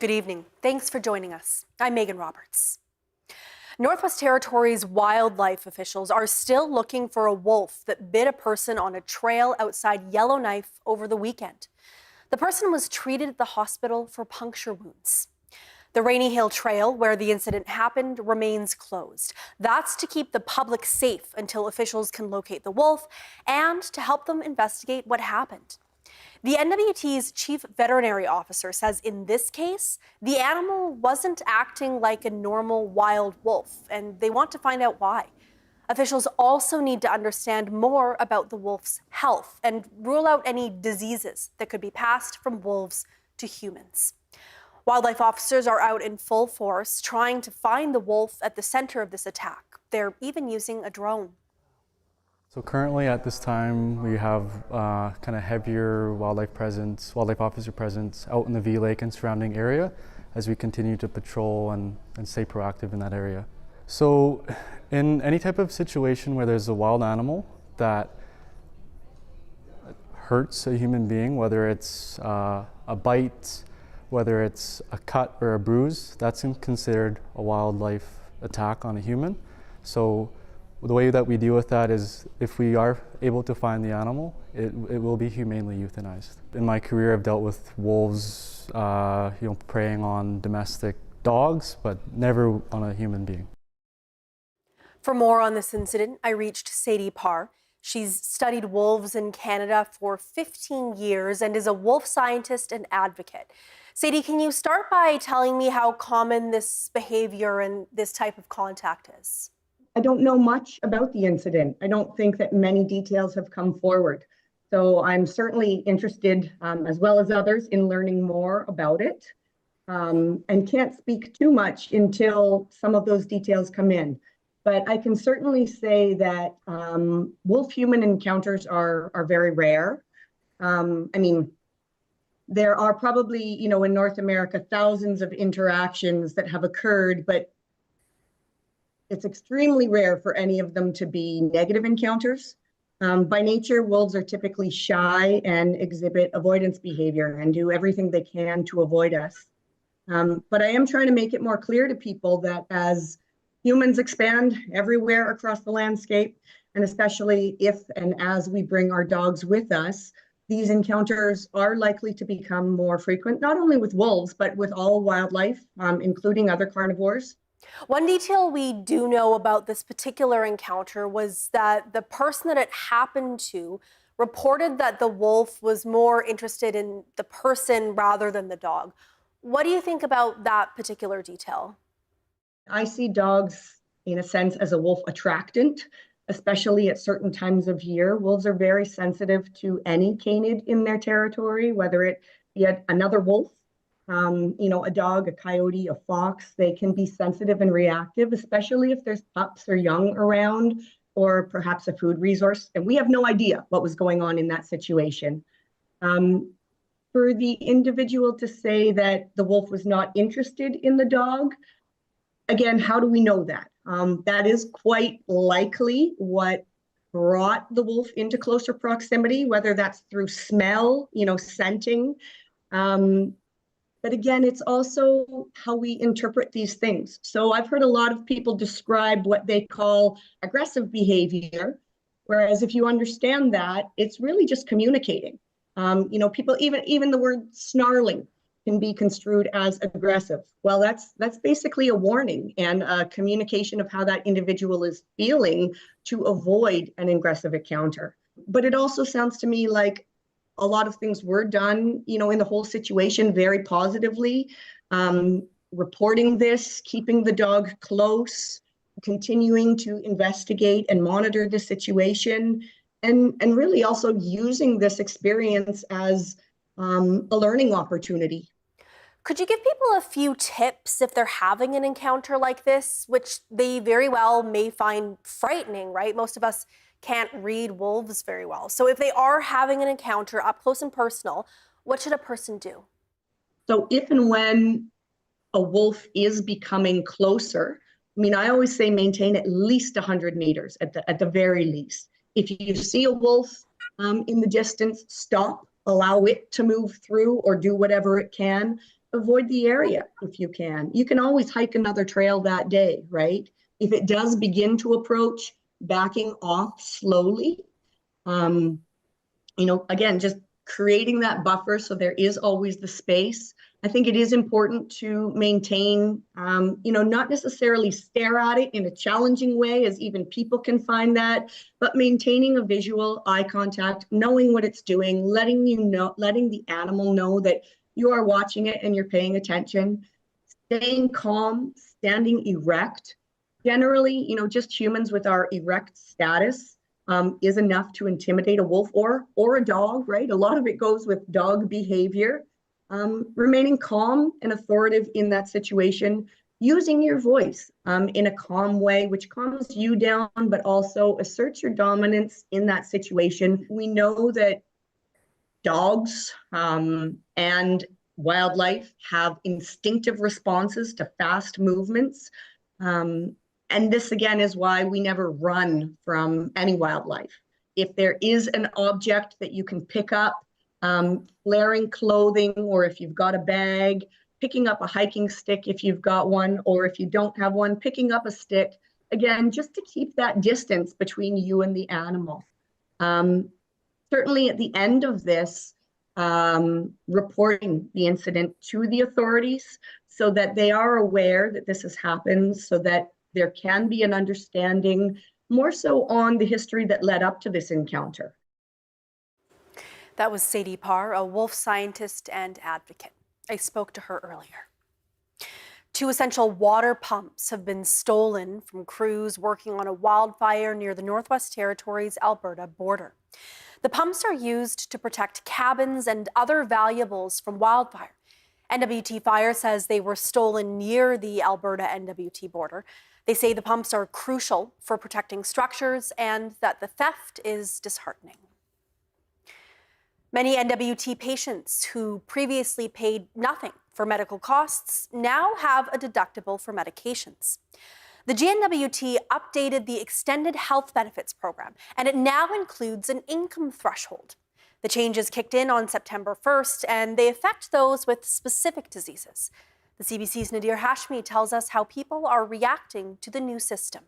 Good evening. Thanks for joining us. I'm Megan Roberts. Northwest Territories wildlife officials are still looking for a wolf that bit a person on a trail outside Yellowknife over the weekend. The person was treated at the hospital for puncture wounds. The Rainy Hill Trail, where the incident happened, remains closed. That's to keep the public safe until officials can locate the wolf and to help them investigate what happened. The NWT's chief veterinary officer says in this case, the animal wasn't acting like a normal wild wolf, and they want to find out why. Officials also need to understand more about the wolf's health and rule out any diseases that could be passed from wolves to humans. Wildlife officers are out in full force trying to find the wolf at the center of this attack. They're even using a drone. So currently at this time, we have kind of heavier wildlife officer presence out in the V Lake and surrounding area as we continue to patrol and stay proactive in that area. So in any type of situation where there's a wild animal that hurts a human being, whether it's a bite, whether it's a cut or a bruise, that's considered a wildlife attack on a human. So the way that we deal with that is if we are able to find the animal, it will be humanely euthanized. In my career, I've dealt with wolves, preying on domestic dogs, but never on a human being. For more on this incident, I reached Sadie Parr. She's studied wolves in Canada for 15 years and is a wolf scientist and advocate. Sadie, can you start by telling me how common this behavior and this type of contact is? I don't know much about the incident. I don't think that many details have come forward. So I'm certainly interested, as well as others, in learning more about it, and can't speak too much until some of those details come in. But I can certainly say that wolf-human encounters are very rare. There are probably, in North America, thousands of interactions that have occurred, but it's extremely rare for any of them to be negative encounters. By nature, wolves are typically shy and exhibit avoidance behavior and do everything they can to avoid us. But I am trying to make it more clear to people that as humans expand everywhere across the landscape, and especially if and as we bring our dogs with us, these encounters are likely to become more frequent, not only with wolves, but with all wildlife, including other carnivores. One detail we do know about this particular encounter was that the person that it happened to reported that the wolf was more interested in the person rather than the dog. What do you think about that particular detail? I see dogs, in a sense, as a wolf attractant, especially at certain times of year. Wolves are very sensitive to any canid in their territory, whether it be another wolf, a dog, a coyote, a fox. They can be sensitive and reactive, especially if there's pups or young around, or perhaps a food resource. And we have no idea what was going on in that situation. For the individual to say that the wolf was not interested in the dog, again, how do we know that? That is quite likely what brought the wolf into closer proximity, whether that's through smell, scenting. But again, it's also how we interpret these things. So I've heard a lot of people describe what they call aggressive behavior, whereas if you understand that, it's really just communicating. People, even the word snarling can be construed as aggressive. Well, that's basically a warning and a communication of how that individual is feeling to avoid an aggressive encounter. But it also sounds to me like a lot of things were done, in the whole situation very positively. Reporting this, keeping the dog close, continuing to investigate and monitor the situation, and really also using this experience as a learning opportunity. Could you give people a few tips if they're having an encounter like this, which they very well may find frightening, right? Most of us can't read wolves very well. So if they are having an encounter up close and personal, what should a person do? So if and when a wolf is becoming closer, I always say maintain at least 100 meters at the very least. If you see a wolf in the distance, stop, allow it to move through or do whatever it can. avoid the area if you can. You can always hike another trail that day, right? If it does begin to approach, backing off slowly. Again, just creating that buffer so there is always the space. I think it is important to maintain, not necessarily stare at it in a challenging way, as even people can find that, but maintaining a visual eye contact, knowing what it's doing, letting the animal know that you are watching it and you're paying attention, staying calm, standing erect. Generally, just humans with our erect status is enough to intimidate a wolf or a dog, right? A lot of it goes with dog behavior. Remaining calm and authoritative in that situation, using your voice in a calm way, which calms you down, but also asserts your dominance in that situation. We know that dogs and wildlife have instinctive responses to fast movements. And this, again, is why we never run from any wildlife. If there is an object that you can pick up, flaring clothing, or if you've got a bag, picking up a hiking stick if you've got one, or if you don't have one, picking up a stick, again, just to keep that distance between you and the animal. Certainly at the end of this, reporting the incident to the authorities so that they are aware that this has happened, so that there can be an understanding more so on the history that led up to this encounter. That was Sadie Parr, a wolf scientist and advocate. I spoke to her earlier. 2 essential water pumps have been stolen from crews working on a wildfire near the Northwest Territories' Alberta border. The pumps are used to protect cabins and other valuables from wildfire. NWT Fire says they were stolen near the Alberta-NWT border. They say the pumps are crucial for protecting structures and that the theft is disheartening. Many NWT patients who previously paid nothing for medical costs now have a deductible for medications. The GNWT updated the Extended Health Benefits Program, and it now includes an income threshold. The changes kicked in on September 1st, and they affect those with specific diseases. The CBC's Nadir Hashmi tells us how people are reacting to the new system.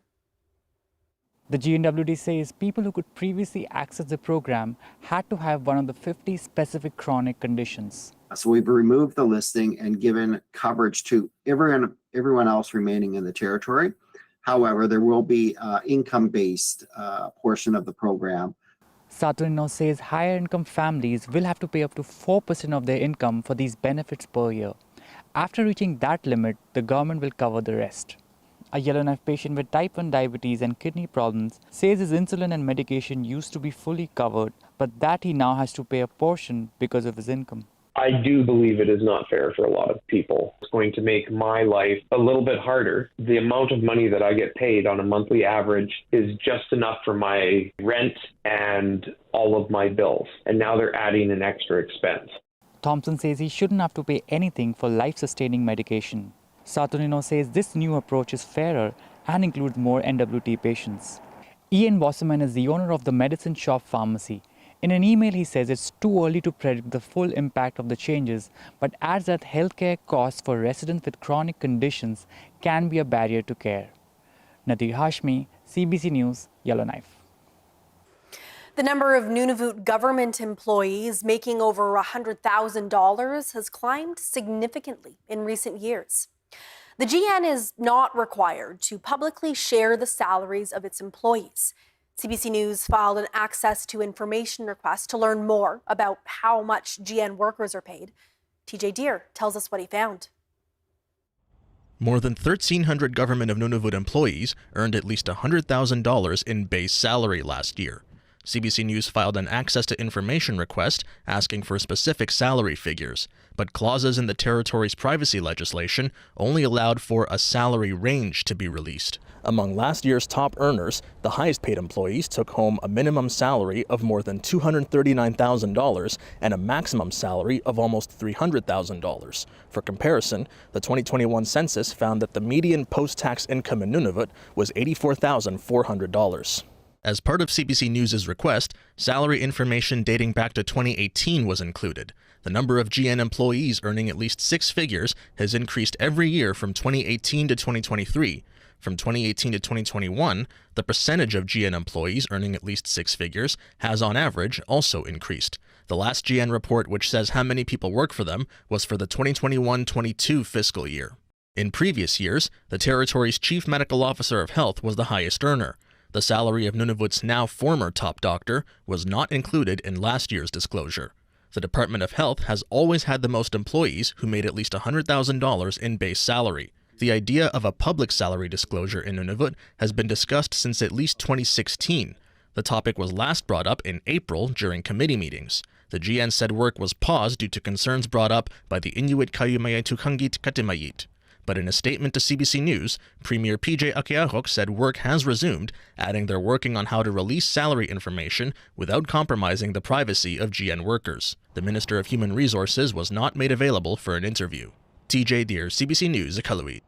The GNWT says people who could previously access the program had to have one of the 50 specific chronic conditions. So we've removed the listing and given coverage to everyone else remaining in the territory. However, there will be income-based portion of the program. Saturnino says higher income families will have to pay up to 4% of their income for these benefits per year. After reaching that limit, the government will cover the rest. A Yellowknife patient with type 1 diabetes and kidney problems says his insulin and medication used to be fully covered, but that he now has to pay a portion because of his income. I do believe it is not fair for a lot of people. It's going to make my life a little bit harder. The amount of money that I get paid on a monthly average is just enough for my rent and all of my bills. And now they're adding an extra expense. Thompson says he shouldn't have to pay anything for life-sustaining medication. Saturnino says this new approach is fairer and includes more NWT patients. Ian Wasserman is the owner of the Medicine Shop Pharmacy. In an email, he says it's too early to predict the full impact of the changes, but adds that healthcare costs for residents with chronic conditions can be a barrier to care. Nadir Hashmi, CBC News, Yellowknife. The number of Nunavut government employees making over $100,000 has climbed significantly in recent years. The GN is not required to publicly share the salaries of its employees. CBC News filed an access to information request to learn more about how much GN workers are paid. TJ Deere tells us what he found. More than 1,300 Government of Nunavut employees earned at least $100,000 in base salary last year. CBC News filed an access to information request asking for specific salary figures, but clauses in the territory's privacy legislation only allowed for a salary range to be released. Among last year's top earners, the highest paid employees took home a minimum salary of more than $239,000 and a maximum salary of almost $300,000. For comparison, the 2021 census found that the median post-tax income in Nunavut was $84,400. As part of CBC News' request, salary information dating back to 2018 was included. The number of GN employees earning at least six figures has increased every year from 2018 to 2023. From 2018 to 2021, the percentage of GN employees earning at least six figures has, on average, also increased. The last GN report, which says how many people work for them, was for the 2021-22 fiscal year. In previous years, the territory's chief medical officer of health was the highest earner. The salary of Nunavut's now former top doctor was not included in last year's disclosure. The Department of Health has always had the most employees who made at least $100,000 in base salary. The idea of a public salary disclosure in Nunavut has been discussed since at least 2016. The topic was last brought up in April during committee meetings. The GN said work was paused due to concerns brought up by the Inuit Kayumayaitukangit Katimayit. But in a statement to CBC News, Premier PJ Akiahok said work has resumed, adding they're working on how to release salary information without compromising the privacy of GN workers. The Minister of Human Resources was not made available for an interview. TJ Deer, CBC News, Iqaluit.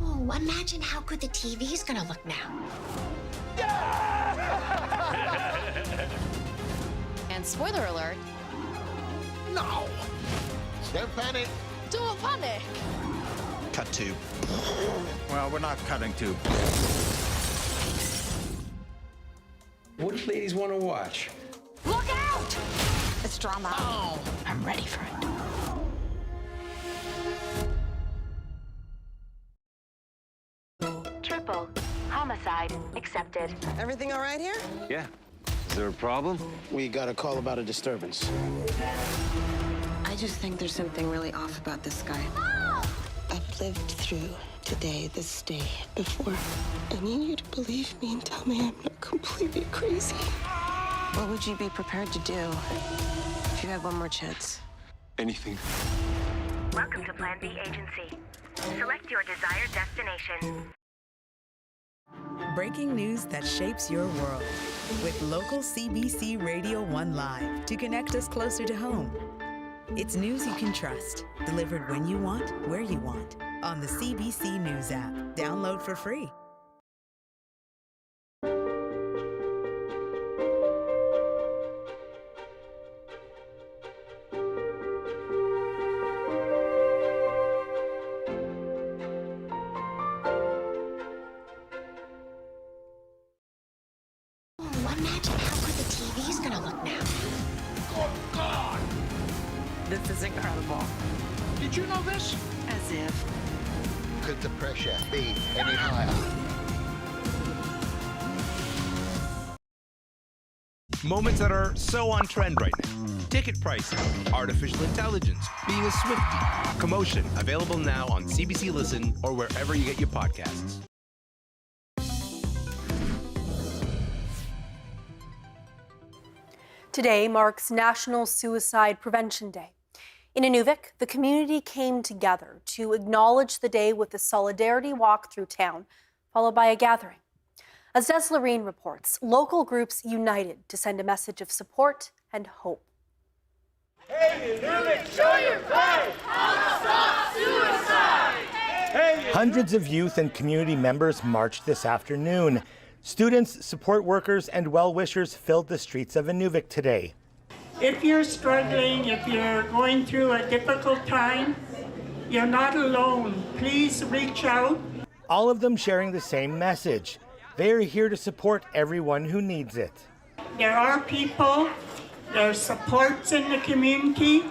Oh, imagine how good the TV's gonna look now. And spoiler alert. No! Don't panic. Don't panic. Cut to. Well, we're not cutting to. What do ladies want to watch? Look out! It's drama. Oh. I'm ready for it. Triple. Homicide accepted. Everything all right here? Yeah. Is there a problem? We got a call about a disturbance. I just think there's something really off about this guy. I've lived through today, this day, before. I need you to believe me and tell me I'm not completely crazy. What would you be prepared to do if you had one more chance? Anything. Welcome to Plan B Agency. Select your desired destination. Breaking news that shapes your world. With local CBC Radio 1 Live to connect us closer to home. It's news you can trust, delivered when you want, where you want, on the CBC News app. Download for free. Imagine how good the TV's gonna look now. Oh, God! This is incredible. Did you know this? As if. Could the pressure be any higher? Moments that are so on trend right now. Ticket pricing, artificial intelligence, being a Swiftie. Commotion, available now on CBC Listen or wherever you get your podcasts. Today marks National Suicide Prevention Day. In Nunavut, the community came together to acknowledge the day with a solidarity walk through town, followed by a gathering. As Submarine reports, local groups united to send a message of support and hope. Hey, Nunavut, show your fight! Stop suicide! Hey, Hundreds of youth and community members marched this afternoon. Students, support workers, and well-wishers filled the streets of Nunavut today. If you're struggling, if you're going through a difficult time, you're not alone. Please reach out. All of them sharing the same message. They are here to support everyone who needs it. There are people, there are supports in the community,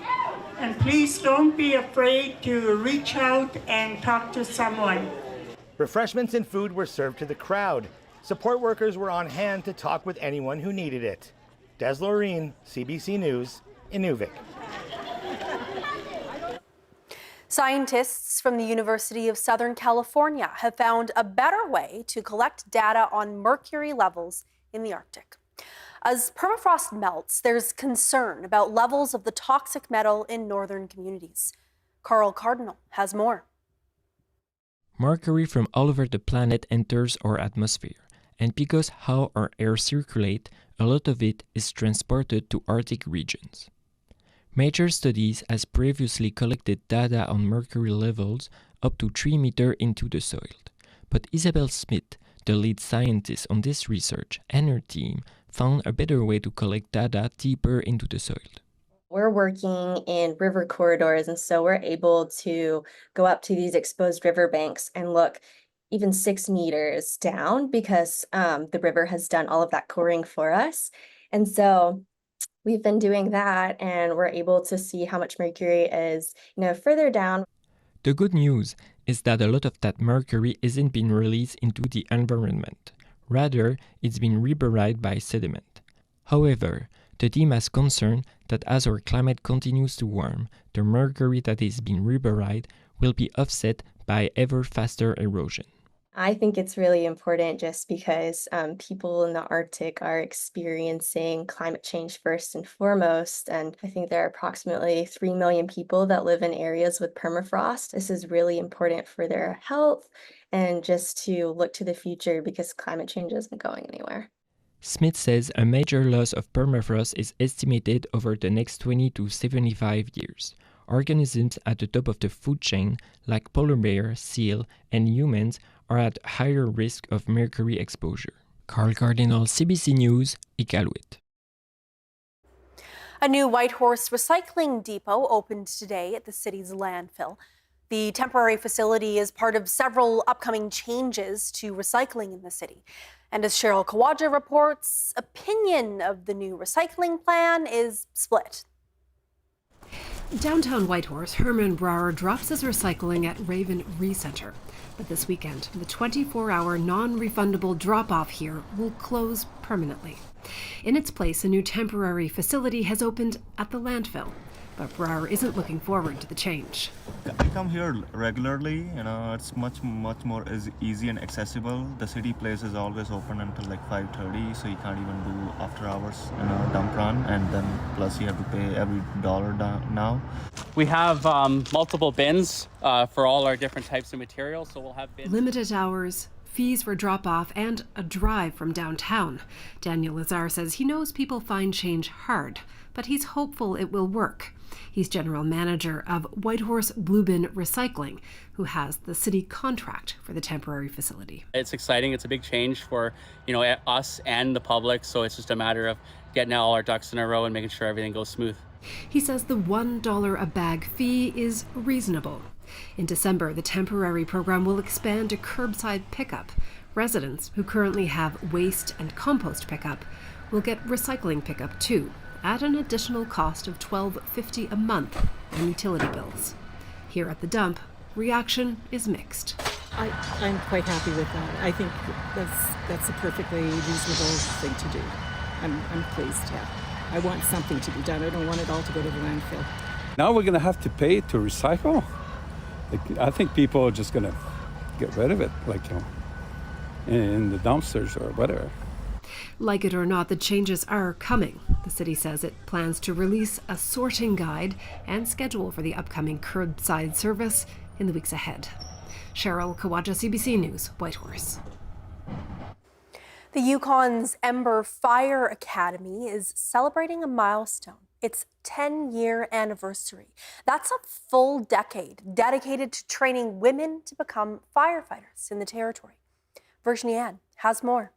and please don't be afraid to reach out and talk to someone. Refreshments and food were served to the crowd. Support workers were on hand to talk with anyone who needed it. Des Loreen, CBC News, Inuvik. Scientists from the University of Southern California have found a better way to collect data on mercury levels in the Arctic. As permafrost melts, there's concern about levels of the toxic metal in northern communities. Carl Cardinal has more. Mercury from all over the planet enters our atmosphere, and because how our air circulates, a lot of it is transported to Arctic regions. Major studies has previously collected data on mercury levels up to 3 meters into the soil, but Isabel Smith, the lead scientist on this research, and her team found a better way to collect data deeper into the soil. We're working in river corridors, and so we're able to go up to these exposed riverbanks and look even 6 meters down because the river has done all of that coring for us. And so we've been doing that, and we're able to see how much mercury is, further down. The good news is that a lot of that mercury isn't being released into the environment. Rather, it's been reburied by sediment. However, the team has concern that as our climate continues to warm, the mercury that is being reburied will be offset by ever faster erosion. I think it's really important just because people in the Arctic are experiencing climate change first and foremost. And I think there are approximately 3 million people that live in areas with permafrost. This is really important for their health and just to look to the future because climate change isn't going anywhere. Smith says a major loss of permafrost is estimated over the next 20 to 75 years. Organisms at the top of the food chain, like polar bear, seal, and humans, are at higher risk of mercury exposure. Carl Cardinal, CBC News, Iqaluit. A new Whitehorse recycling depot opened today at the city's landfill. The temporary facility is part of several upcoming changes to recycling in the city. And as Cheryl Kawaja reports, opinion of the new recycling plan is split. Downtown Whitehorse, Herman Brower drops his recycling at Raven Recenter. But this weekend, the 24-hour non-refundable drop-off here will close permanently. In its place, a new temporary facility has opened at the landfill. But Brower isn't looking forward to the change. I come here regularly, it's much more easy and accessible. The city place is always open until like 5:30, so you can't even do after hours dump run, and then plus you have to pay every dollar now. We have multiple bins for all our different types of materials, so we'll have bins. Limited hours, fees for drop-off, and a drive from downtown. Daniel Lazar says he knows people find change hard, but he's hopeful it will work. He's general manager of Whitehorse Blue Bin Recycling, who has the city contract for the temporary facility. It's exciting. It's a big change for us and the public, so it's just a matter of getting all our ducks in a row and making sure everything goes smooth. He says the $1 a bag fee is reasonable. In December, the temporary program will expand to curbside pickup. Residents who currently have waste and compost pickup will get recycling pickup too, at an additional cost of $12.50 a month on utility bills. Here at the dump, reaction is mixed. I'm quite happy with that. I think that's a perfectly reasonable thing to do. I'm pleased, yeah. I want something to be done. I don't want it all to go to the landfill. Now we're going to have to pay to recycle? I think people are just going to get rid of it, in the dumpsters or whatever. Like it or not, the changes are coming. The city says it plans to release a sorting guide and schedule for the upcoming curbside service in the weeks ahead. Cheryl Kawaja, CBC News, Whitehorse. The Yukon's Ember Fire Academy is celebrating a milestone. Its 10-year anniversary. That's a full decade dedicated to training women to become firefighters in the territory. Virginie Ann has more.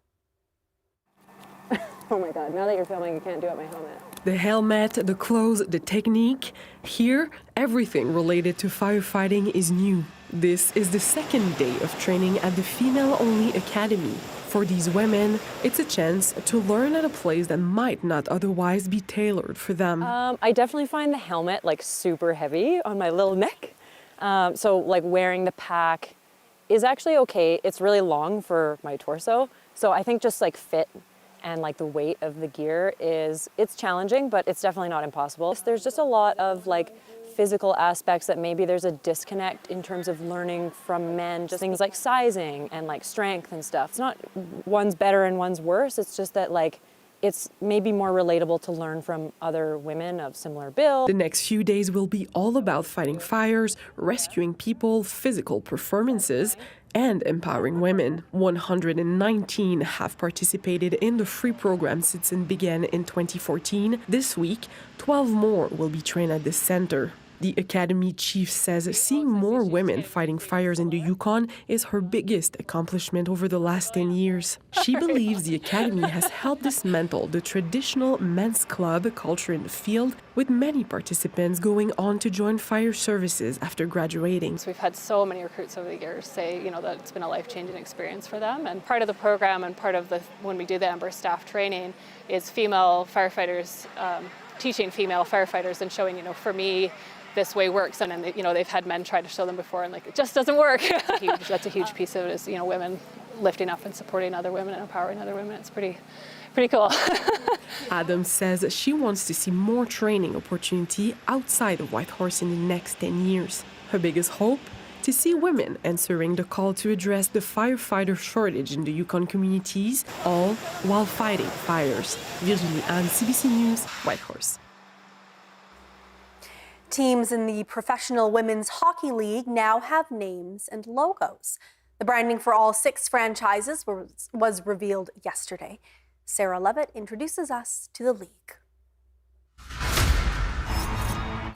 Oh my God, now that you're filming, you can't do it my helmet. The helmet, the clothes, the technique. Here, everything related to firefighting is new. This is the second day of training at the female-only academy. For these women, it's a chance to learn at a place that might not otherwise be tailored for them. I definitely find the helmet super heavy on my little neck. So wearing the pack is actually okay. It's really long for my torso. So I think just fit and the weight of the gear it's challenging, but it's definitely not impossible. There's just a lot of physical aspects that maybe there's a disconnect in terms of learning from men, just things like sizing and strength and stuff. It's not one's better and one's worse, it's just that it's maybe more relatable to learn from other women of similar build. The next few days will be all about fighting fires, rescuing people, physical performances, and empowering women. 119 have participated in the free program since it began in 2014. This week, 12 more will be trained at this center. The Academy chief says seeing more women fighting fires in the Yukon is her biggest accomplishment over the last 10 years. She believes the Academy has helped dismantle the traditional men's club culture in the field, with many participants going on to join fire services after graduating. So we've had so many recruits over the years say, that it's been a life-changing experience for them. And part of the program and part of when we do the Ember staff training is female firefighters, teaching female firefighters and showing, for me, this way works. And then, they've had men try to show them before and it just doesn't work. That's a huge piece of it is, women lifting up and supporting other women and empowering other women. It's pretty cool. Adams says she wants to see more training opportunity outside of Whitehorse in the next 10 years. Her biggest hope? To see women answering the call to address the firefighter shortage in the Yukon communities, all while fighting fires. Virginie Anne, CBC News, Whitehorse. Teams in the Professional Women's Hockey League now have names and logos. The branding for all 6 franchises was revealed yesterday. Sarah Levitt introduces us to the league.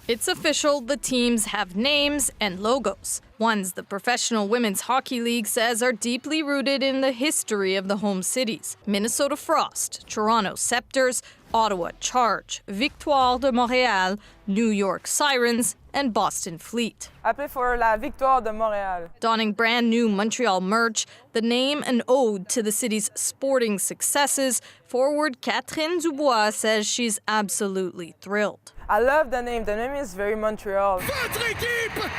It's official, the teams have names and logos. Ones the Professional Women's Hockey League says are deeply rooted in the history of the home cities. Minnesota Frost, Toronto Scepters, Ottawa Charge, Victoire de Montréal, New York Sirens, and Boston Fleet. I play for la Victoire de Montréal. Donning brand new Montreal merch, the name an ode to the city's sporting successes, forward Catherine Dubois says she's absolutely thrilled. I love the name. The name is very Montreal.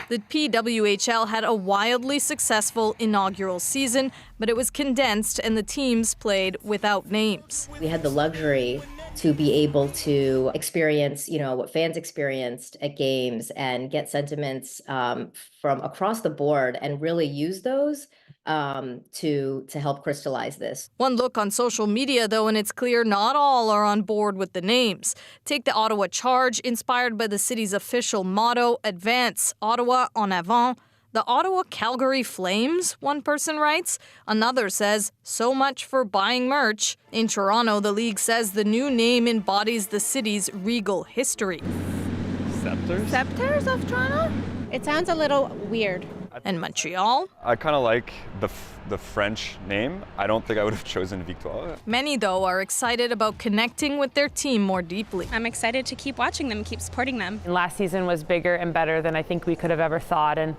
The PWHL had a wildly successful inaugural season, but it was condensed and the teams played without names. We had the luxury to be able to experience, what fans experienced at games and get sentiments from across the board and really use those to help crystallize this. One look on social media, though, and it's clear not all are on board with the names. Take the Ottawa Charge, inspired by the city's official motto, Advance, Ottawa en avant. The Ottawa Calgary Flames, one person writes. Another says, so much for buying merch. In Toronto, the league says the new name embodies the city's regal history. Scepters? Scepters of Toronto? It sounds a little weird. And Montreal? I kind of like the French name. I don't think I would have chosen Victoire. Many, though, are excited about connecting with their team more deeply. I'm excited to keep watching them, keep supporting them. And last season was bigger and better than I think we could have ever thought. And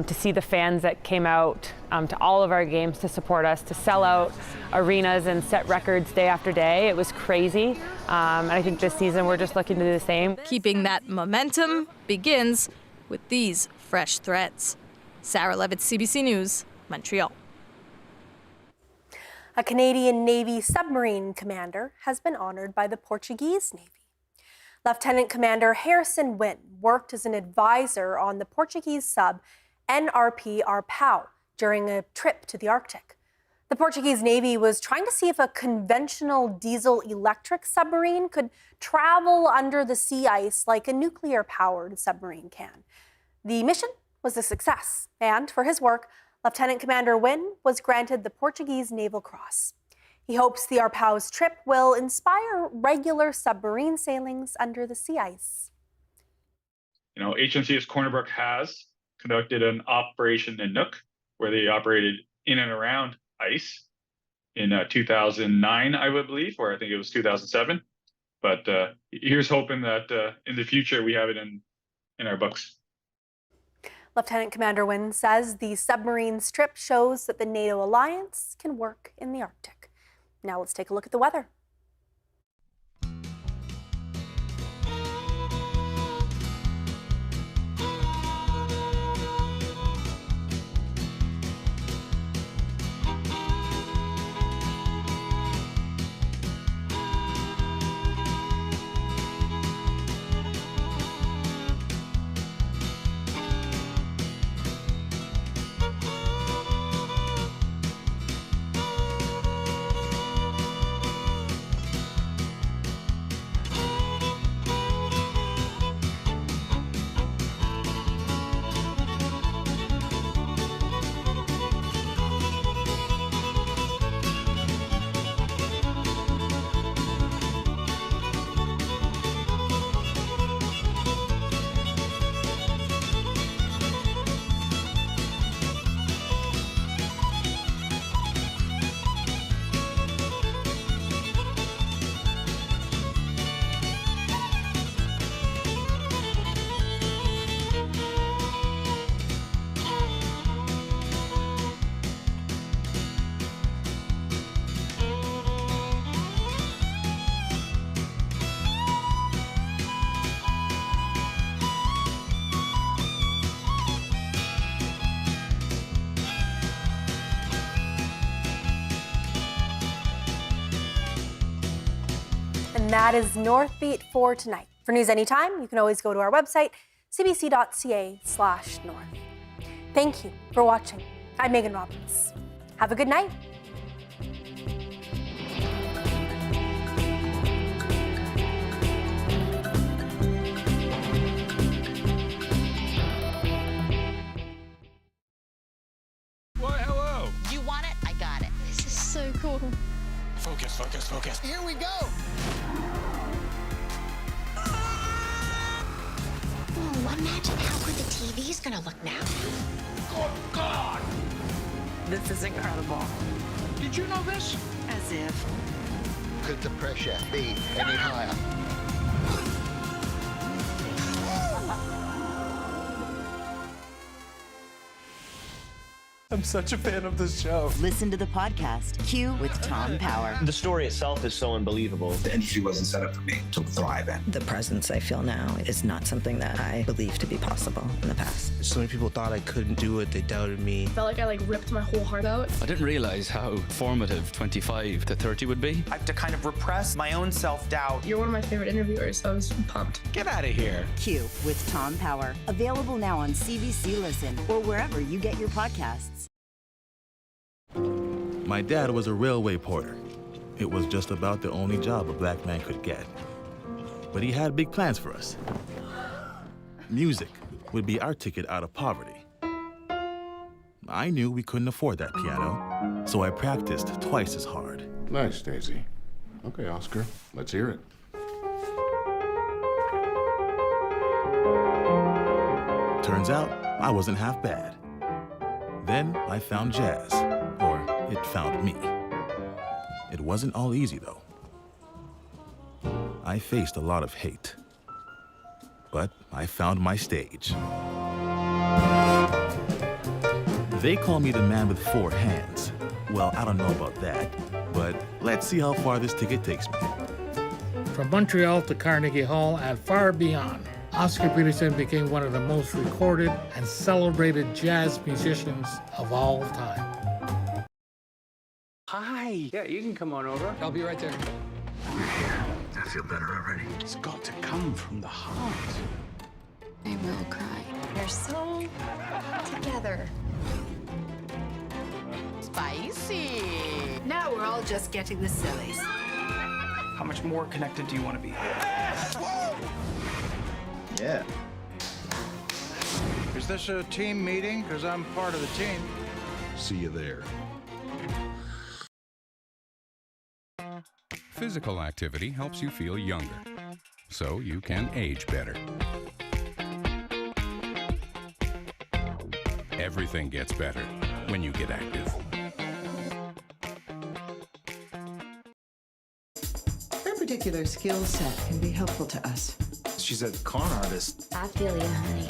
to see the fans that came out to all of our games to support us, to sell out arenas and set records day after day, it was crazy. And I think this season we're just looking to do the same. Keeping that momentum begins with these fresh threads. Sarah Levitt, CBC News, Montreal. A Canadian Navy submarine commander has been honored by the Portuguese Navy. Lieutenant Commander Harrison Wynne worked as an advisor on the Portuguese sub NRP Arpau during a trip to the Arctic. The Portuguese Navy was trying to see if a conventional diesel-electric submarine could travel under the sea ice like a nuclear-powered submarine can. The mission was a success, and for his work, Lieutenant Commander Wynne was granted the Portuguese Naval Cross. He hopes the Arpau's trip will inspire regular submarine sailings under the sea ice. HMCS Corner Brook has conducted an operation in Nook, where they operated in and around ice in 2009, I would believe, or I think it was 2007. But here's hoping that in the future we have it in our books. Lieutenant Commander Wynne says the submarine's trip shows that the NATO alliance can work in the Arctic. Now let's take a look at the weather. that is Northbeat for tonight. For news anytime, you can always go to our website, cbc.ca/north. Thank you for watching. I'm Megan Roberts. Have a good night. Why, hello. You want it? I got it. This is so cool. Focus, focus, focus. Here we go. Oh, imagine how good the TV's gonna look now. Oh, God! This is incredible. Did you know this? As if. Could the pressure be any higher? I'm such a fan of this show. Listen to the podcast, Q with Tom Power. The story itself is so unbelievable. The industry wasn't set up for me to thrive in. The presence I feel now is not something that I believed to be possible in the past. So many people thought I couldn't do it. They doubted me. I felt like I ripped my whole heart out. I didn't realize how formative 25 to 30 would be. I have to kind of repress my own self-doubt. You're one of my favorite interviewers, so I was pumped. Get out of here. Q with Tom Power. Available now on CBC Listen or wherever you get your podcasts. My dad was a railway porter. It was just about the only job a black man could get. But he had big plans for us. Music would be our ticket out of poverty. I knew we couldn't afford that piano, so I practiced twice as hard. Nice, Daisy. Okay, Oscar, let's hear it. Turns out, I wasn't half bad. Then I found jazz. It found me. It wasn't all easy, though. I faced a lot of hate. But I found my stage. They call me the man with 4 hands. Well, I don't know about that, but let's see how far this ticket takes me. From Montreal to Carnegie Hall and far beyond, Oscar Peterson became one of the most recorded and celebrated jazz musicians of all time. Hi. Yeah, you can come on over. I'll be right there. You're here. I feel better already. It's got to come from the heart. I will cry. They're so together. Spicy. Now we're all just getting the sillies. How much more connected do you want to be? Yeah. Is this a team meeting? Because I'm part of the team. See you there. Physical activity helps you feel younger, so you can age better. Everything gets better when you get active. Her particular skill set can be helpful to us. She's a con artist. I feel you, honey.